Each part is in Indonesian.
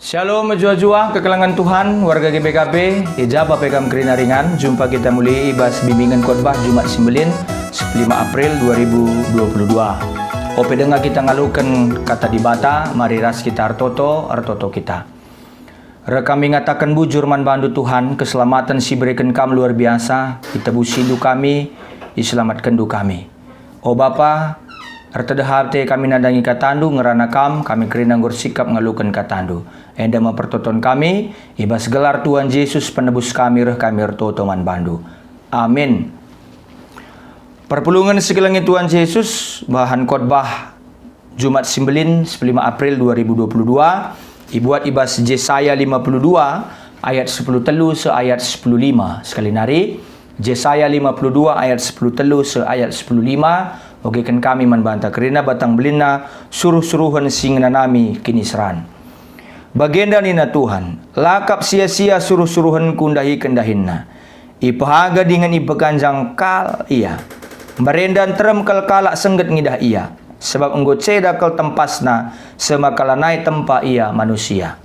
Shalom jua-jua kekelangan Tuhan, warga GBKP, ijabah pekam kerina ringan. Jumpa kita mulai ibas bimbingan khotbah Jumat 9, 15 April 2022. Ope dengar kita ngalukan kata dibata, mari ras kita artoto kita. Rekami ngatakan bujur man bandu Tuhan, keselamatan si berikan kam luar biasa, kita busindu kami, diselamatkan du kami. O Bapa, artedahate kami nadangi katandu ngerana kami kerina sikap ngalukan katandu. Enda mempertonton kami, ibas gelar Tuhan Yesus penebus kami kami ertoto man bandu. Amin. Perpulungan segelangit Tuhan Yesus, bahan khotbah Jumat 9, 15 April 2022, ibuat ibas Yesaya 52 ayat 10 telu se ayat 10 5. Sekali nari, Yesaya 52 ayat 10 telu se ayat 10 5. Ogekan kami manbanta kerina batang belina suruh-suruhan singna nami kinisran. Bagenda nina Tuhan, lakap sia-sia suruh-suruhan kundahi kendahinna. Ipahaga dengan ipeganjang kal iya. Merendan terem kal kalak sengget ngidah iya. Sebab enggo ceda kal tempasna semakalanai tempa iya manusia.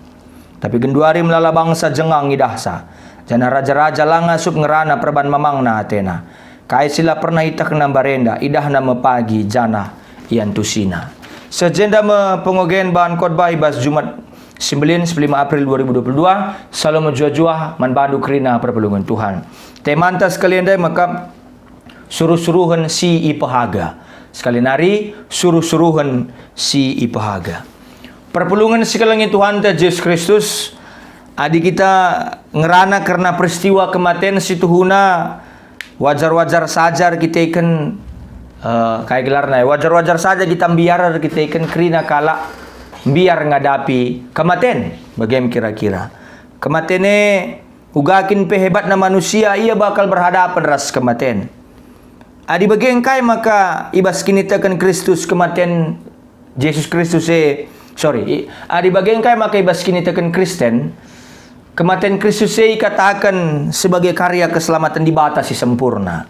Tapi genduari melala bangsa jengang ngidahsa. Jana raja-raja langa sup ngerana perban mamangna atena. Kai sila pernah itak nang barenda, idahna mepagi jana ian tusina. Sejenda pengogen bahan khotbah ibas Jumat 9, 15 April 2022, salam jua-jua manbandu kerina perpulungan Tuhan. Temanta sekalian dai maka suruh-suruhan si ipahaga. Sekali nari suruh-suruhan si ipahaga. Perpulungan sekelangit Tuhan Yesus Kristus, adik kita ngerana karena peristiwa kematian si Tuhuna. Wajar-wajar saja kita ikan kayak gelarnya. Wajar-wajar saja kita biar kita ikan kerina kala biar ngadapi kematian. Bagaimana kira-kira? Kematian ugakin pehebat na manusia ia bakal berhadapan ras kematian. Adi bagengkai maka ibas kinitakan Kristus kematian Yesus Kristus adi bagengkai maka ibas kinitakan Kristen. Kematian Kristus katakan sebagai karya keselamatan dibatasi sempurna.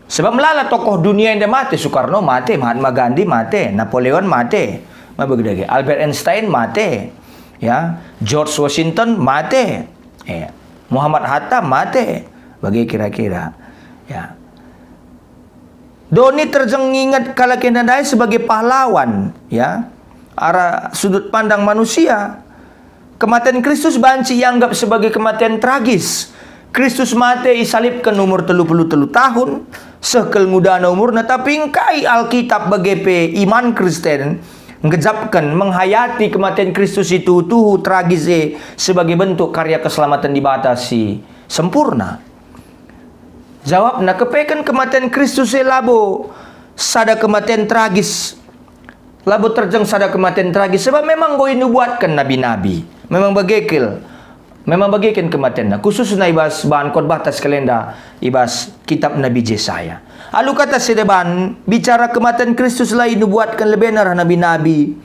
Sebab melala tokoh dunia yang mati, Soekarno mati, Mahatma Gandhi mati, Napoleon mati, Albert Einstein mati, ya, George Washington mati, Muhammad Hatta mati, bagi kira-kira, ya. Doni terjengingat kalau kenandai sebagai pahlawan, ya, arah sudut pandang manusia. Kematian Kristus banci dianggap sebagai kematian tragis. Kristus mati isalibkan umur 33 tahun, sekel muda umurna, tapi engkai Alkitab bagi iman Kristen ngejapkan menghayati kematian Kristus itu tragis sebagai bentuk karya keselamatan dibatasi sempurna. Jawabna kepekan kematian Kristus labo sada kematian tragis. Labo terjeng sada kematian tragis sebab memang goi nubuatkan nabi-nabi. Memang bagikan kematian. Khusus na ibas bahan khotbah tas kalenda ibas kitab Nabi Yesaya. Alu kata sedeban bicara kematian Kristus lain nubuatkan lebih narah nabi-nabi.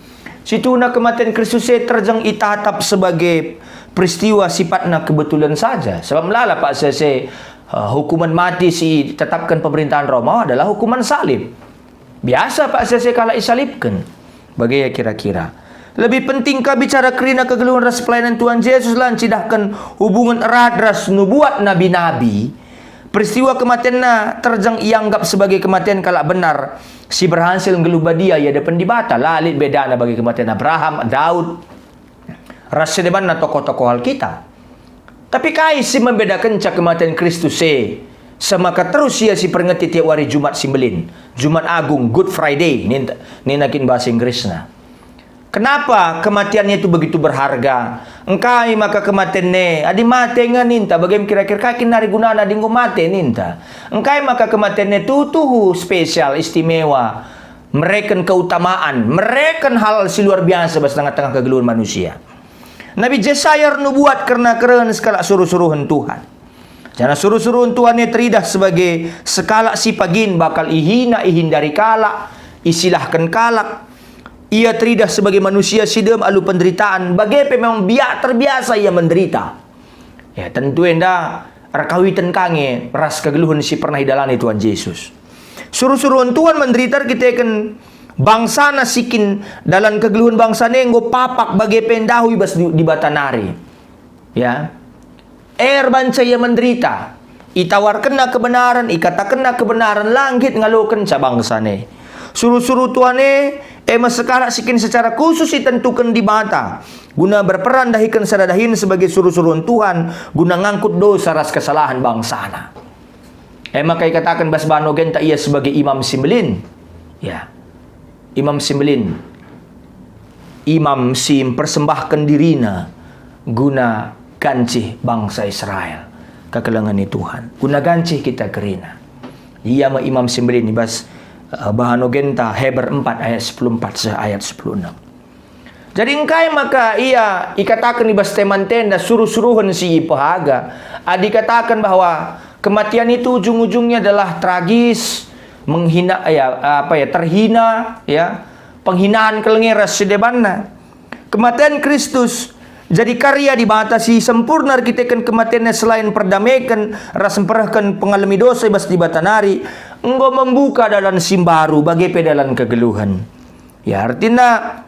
Situ na kematian Kristus terjeng itatap sebagai peristiwa sifatna kebetulan saja. Sebab melala Pak Sese hukuman mati si tetapkan pemerintahan Roma adalah hukuman salib. Biasa Pak Sese kala isalibkan. Bagaimana kira-kira? Lebih pentingkah bicara kerina kegeluhan ras pelayanan Tuhan Yesus lancidahkan hubungan erat ras nubuat nabi-nabi. Peristiwa kematian terjang ianggap sebagai kematian kalak benar. Si berhasil ngelubadia ya depan dibata. Lalit bedana bagi kematian Abraham, Daud. Ras sedeban na tokoh-tokoh Alkitab. Tapi kai si membedakan cak kematian Kristus semaka terus ia si peringati tiap hari Jumat 9. Jumat Agung, Good Friday. Ini nakin bahasa Inggrisnya. Kenapa kematiannya itu begitu berharga? Engkai maka kematiannya adi mati nga ninta. Bagaimana kira-kira kakin nari gunana dinggo mati ninta. Engkai maka kematiannya tuh spesial, istimewa. Mereken keutamaan. Mereken hal si luar biasa bas tengah-tengah kegeluhan manusia. Nabi Yesaya nubuat karena keren skala suruh-suruhan Tuhan. Jangan suruh-suruhan Tuhan teridah sebagai skala si pagin bakal ihindari kalak. Isilahkan kalak. Ia teridah sebagai manusia sidem alu penderitaan. Bagaimana memang terbiasa ia menderita. Ya tentu enda rakawitan kange ras kegeluhan si pernah idalani Tuhan Yesus. Suruh-suruhan Tuhan menderita kita akan Bangsa na sikin dalam kegeluhan bangsa nenggo papak bagai pendahui bas di batanari. Ya. Banca ia menderita. Itawarkan na kebenaran, ikatakan na kebenaran, langit ngalokan sa bangsa ne. Suruh-suruh Tuhan masekara sikin secara khusus ditentukan di bata. Guna berperan dahikan sadadahin sebagai suruh-suruhan Tuhan. Guna ngangkut dosa ras kesalahan bangsa na. Maka ikatakan bas banogen ta ia sebagai imam simbelin. Ya. Imam simbelin. Imam sim persembahkan dirina guna gancih bangsa Israel. Kakelangan ni Tuhan. Guna gancih kita kerina. Ia ma imam simbelin bas bahanogenta Heber 4 ayat 14 ayat 16. Jadi engkai maka ia ikatakan di bas teman tenda suruh-suruhan si ipahaga. Dikatakan bahwa kematian itu ujung-ujungnya adalah tragis, menghina terhina ya, penghinaan kelengeras sedebanna. Kematian Kristus jadi karya dibatasi sempurna arkitekkan kematiannya selain perdamaikan ras memperahkan pengalami dosa bas di batanari enggo membuka dalam simbaru bagai pedalan kegeluhan. Ya artinya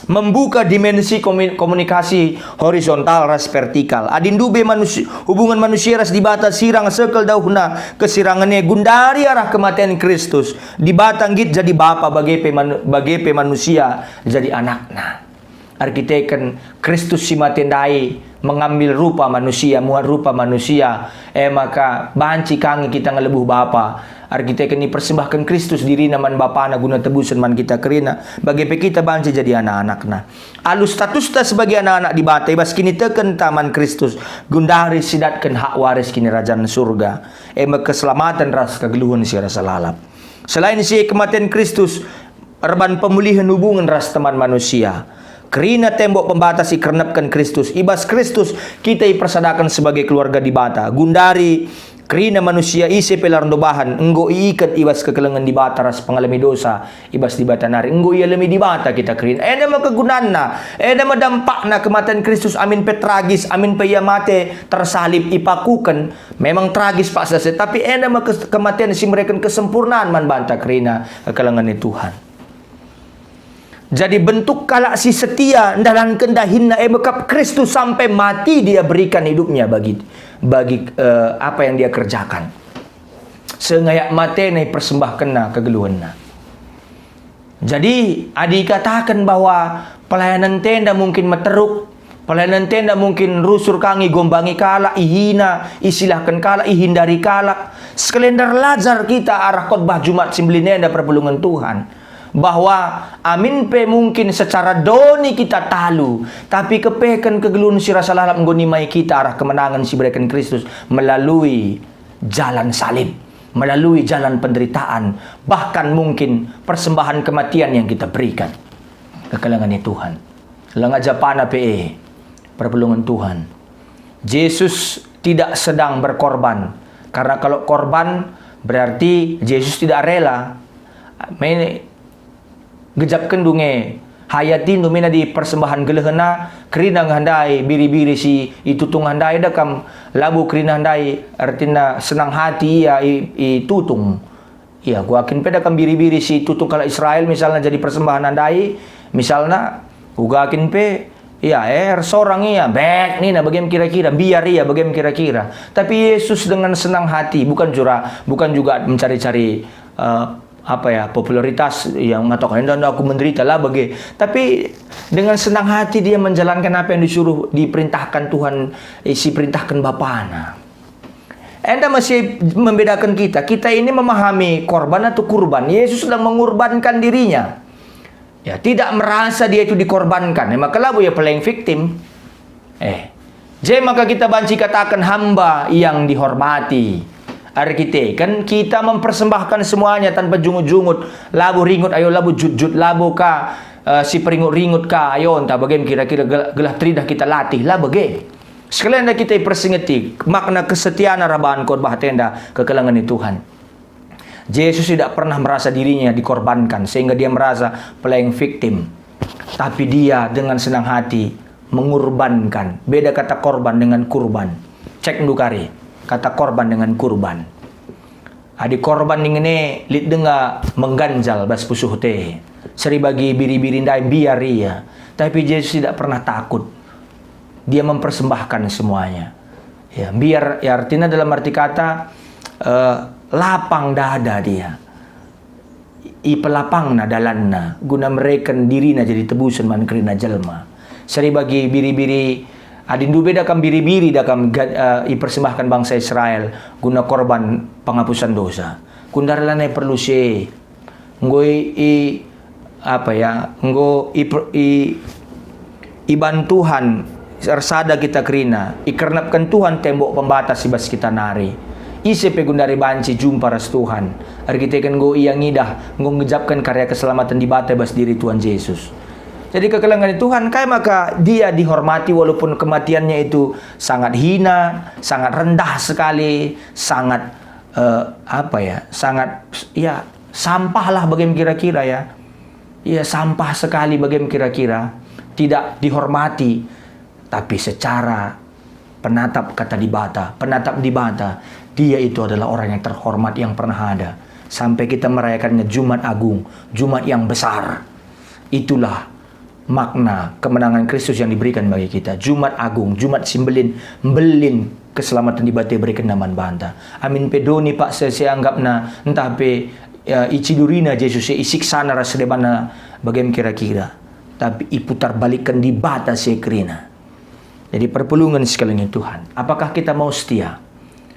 membuka dimensi komunikasi horizontal ras vertikal. Adindube manusia, hubungan manusia ras dibata sirang sekel dauhna kesirangannya gundari arah kematian Kristus. Dibatanggit jadi bapa bagai manusia jadi anakna. Arkiteken Kristus si matendai mengambil rupa manusia, muat rupa manusia. Maka banci kangi kita ngelebuh bapa. Arkiteken ini persembahkan Kristus diri naman bapa na guna tebusan man kita kerina. Bagi kita banci jadi anak-anakna. Alus status ta sebagai anak-anak di batai bas kini teken taman Kristus. Gundari sidatkan hak waris kini rajaan surga. Keselamatan ras kegeluhan si rasa lalap. Selain si kematian Kristus, erban pemulihan hubungan ras teman manusia. Kerina tembok pembatas ikernepkan Kristus. Ibas Kristus kita ipersadakan sebagai keluarga di bata. Gundari kerina manusia isi pelarndo bahan. Enggo iikat ibas kekelengan di bata ras pengalami dosa. Ibas di bata nari. Enggo ia lemi di bata kita kerina. Nama kegunaan na. Nama dampak na kematian Kristus. Amin pe tragis. Amin pe ia mate tersalib ipakukan. Memang tragis pak sase. Tapi nama kematian si mereka kesempurnaan man banta kerina kekelengan ni Tuhan. Jadi bentuk kalak si setia dalam kendahinna mekap Kristus sampai mati dia berikan hidupnya bagi apa yang dia kerjakan. Sengayak mati naik persembahkan kegeluhanna. Jadi dikatakan bahwa pelayanan tenda mungkin meteruk, pelayanan tenda mungkin rusur kangi gombangi kalak, ihina, isilahkan kalak, ihindari kalak. Sekelendar lajar kita arah khotbah Jumat Simbelinenda perpulungan Tuhan. Bahwa amin pe mungkin secara doni kita talu, tapi kepekan kegeluhan si rasa lalap nggonimai kita arah kemenangan si berikan Kristus melalui jalan salib, melalui jalan penderitaan, bahkan mungkin persembahan kematian yang kita berikan kekelangan Tuhan. Lenga Japana PE perpulungan Tuhan. Yesus tidak sedang berkorban, karena kalau korban berarti Yesus tidak rela. Gejapkan dunge hayatin dumena di persembahan gelehena kerina ngandai biri-biri si itutung handai dakam labu kerina handai artinya senang hati ya itutung ya gua akin peda kam biri-biri si tutung kalau Israel misalnya jadi persembahan handai misalnya gua akin pe ya seorang iya baik nih nah bagaimana kira-kira biar iya bagaimana kira-kira tapi Yesus dengan senang hati bukan juga mencari-cari popularitas yang mengatakan aku menderita lah tapi dengan senang hati dia menjalankan apa yang diperintahkan Tuhan perintahkan Bapana. Anda masih membedakan kita ini memahami korban atau kurban. Yesus sedang mengorbankan dirinya ya, tidak merasa dia itu dikorbankan maka labu ya playing victim maka kita banci katakan hamba yang dihormati. Arkitek kan kita mempersembahkan semuanya tanpa jungut-jungut labu ringut ayo labu jut-jut labu ka si peringut-ringut ka ayo entah bagaimana kira-kira gelah tridah kita latih lah bagaimana sekalian kita persingeti makna kesetiaan arabahan khotbah tenda kekelangan Tuhan. Yesus tidak pernah merasa dirinya dikorbankan sehingga dia merasa playing victim, tapi dia dengan senang hati mengorbankan. Beda kata korban dengan kurban. Cek ndukari kata korban dengan kurban. Adi korban ini lid denga mengganjal bas pusuh teh. Seri bagi biri-biri ndai biar ia. Tapi Yesus tidak pernah takut. Dia mempersembahkan semuanya. Ya, biar ya artinya dalam arti kata lapang dada dia. I pelapang na dalanna guna mereken dirina jadi tebusan man kerina jelma. Seri bagi biri-biri adindu beda kam biri-biri dakam i persembahkan bangsa Israel guna korban penghapusan dosa. Kundarlanai perlu se ngoi bantuhan sersada kita kerina ikernapkan Tuhan tembok pembatas ibas kita nari ise pegundari banci jumpa ras Tuhan arkiteken go yang ngidah ngo ngejapkan karya keselamatan di bata bas diri Tuhan Yesus. Jadi kekelangan Tuhan kayak maka dia dihormati walaupun kematiannya itu sangat hina, sangat rendah sekali, sangat sangat ya sampah lah bagaimana kira-kira ya. Ya sampah sekali bagaimana kira-kira, tidak dihormati. Tapi secara penatap di bata, dia itu adalah orang yang terhormat yang pernah ada. Sampai kita merayakannya Jumat Agung, Jumat yang besar. Itulah makna kemenangan Kristus yang diberikan bagi kita. Jumat Agung, Jumat Simbelin, belin keselamatan di bata berikan naman banta. Amin pedoni pak saya anggap na entah pe icidurina Yesus isiksana rasa debana bagaimana kira-kira. Tapi iputar balikan di bata sekrina. Jadi perpelungan sekalian Tuhan. Apakah kita mau setia?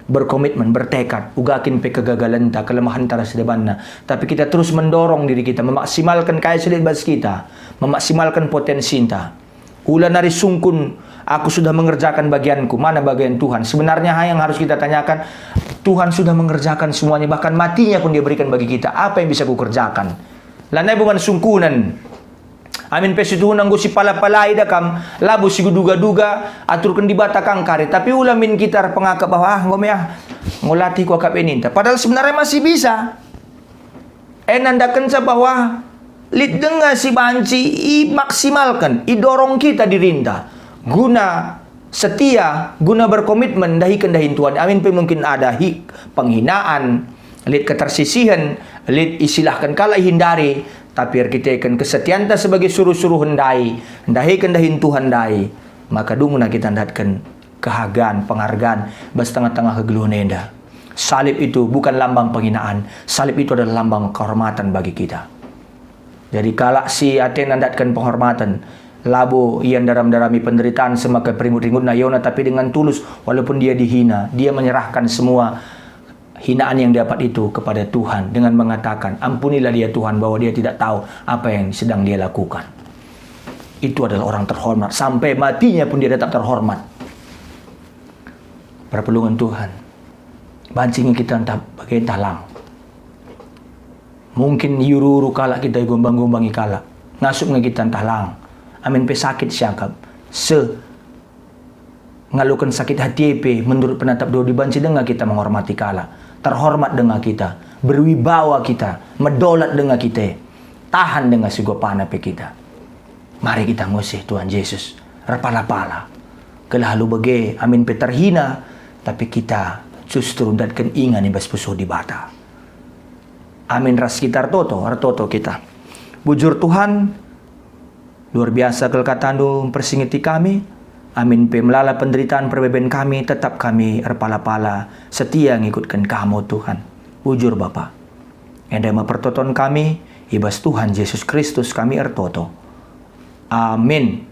Berkomitmen, bertekad, ugakin pe kegagalan ta, kelemahan tara sedebanna. Tapi kita terus mendorong diri kita, memaksimalkan kaya sedebas kita, memaksimalkan potensi ta. Ulan nari sungkun, aku sudah mengerjakan bagianku, mana bagian Tuhan? Sebenarnya yang harus kita tanyakan, Tuhan sudah mengerjakan semuanya, bahkan matinya pun dia berikan bagi kita. Apa yang bisa kukerjakan? Lanai bukan sungkunan. Amin pesituhun anggo si pala-palai dakam labu si duga-duga aturkan di bata kangkari tapi ulamin kita pengakap bahwa ngolati ko akap eninta padahal sebenarnya masih bisa nandakan sa bahwa lit denga si banci maksimalkan idorong kita dirinta guna setia guna berkomitmen dahikan dahin Tuhan. Amin pe mungkin ada penghinaan lit ketersisihan lit isilahkan kala hindari. Tapi kita akan kesetiaan sebagai suruh-suruh hendahikan dahin Tuhan dai. Maka dunguna kita hendatkan kehagaan, penghargaan, bas tengah-tengah kegeluhan enda. Salib itu bukan lambang penghinaan. Salib itu adalah lambang kehormatan bagi kita. Jadi kalau si Aten hendatkan penghormatan, labo ian daram-darami penderitaan semakai peringut-ringut nayona, tapi dengan tulus, walaupun dia dihina, dia menyerahkan semua hinaan yang dapat itu kepada Tuhan dengan mengatakan ampunilah dia Tuhan bahwa dia tidak tahu apa yang sedang dia lakukan. Itu adalah orang terhormat sampai matinya pun dia tetap terhormat. Perpelungan Tuhan bancingnya kita entah bagai talang mungkin yuru-uru kalak kita gombang-gombangi kalak ngasupnya kita talang amin pe sakit siakap ngalukan sakit hati pe menurut penatap doa dibanci dengan kita menghormati kalak terhormat dengan kita, berwibawa kita, medolat dengan kita, tahan dengan sigopana pe kita. Mari kita ngusih Tuhan Yesus, rapala-pala. Kelalu bage, amin pe terhina, tapi kita justru datkan ingan ibas puso di bata. Amin ras kita artoto kita. Bujur Tuhan, luar biasa kelkatando persingiti kami. Amin pe melala penderitaan perbeben kami, tetap kami erpala-pala setia ngikutkan kamu Tuhan. Bujur Bapa. Endama pertoton kami, ibas Tuhan Yesus Kristus kami ertoto. Amin.